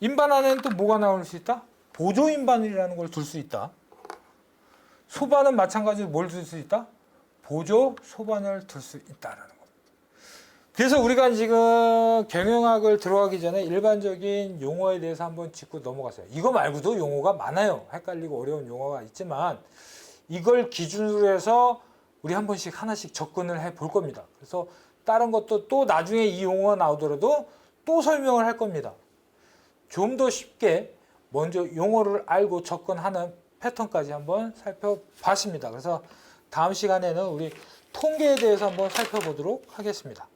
인반 안에는 또 뭐가 나올 수 있다? 보조 인반이라는 걸 둘 수 있다. 소반은 마찬가지로 뭘 둘 수 있다? 보조 소반을 둘 수 있다라는 겁니다. 그래서 우리가 지금 경영학을 들어가기 전에 일반적인 용어에 대해서 한번 짚고 넘어갔어요. 이거 말고도 용어가 많아요. 헷갈리고 어려운 용어가 있지만 이걸 기준으로 해서 우리 한 번씩 하나씩 접근을 해 볼 겁니다. 그래서 다른 것도 또 나중에 이 용어가 나오더라도 또 설명을 할 겁니다. 좀 더 쉽게 먼저 용어를 알고 접근하는 패턴까지 한번 살펴봤습니다. 그래서 다음 시간에는 우리 통계에 대해서 한번 살펴보도록 하겠습니다.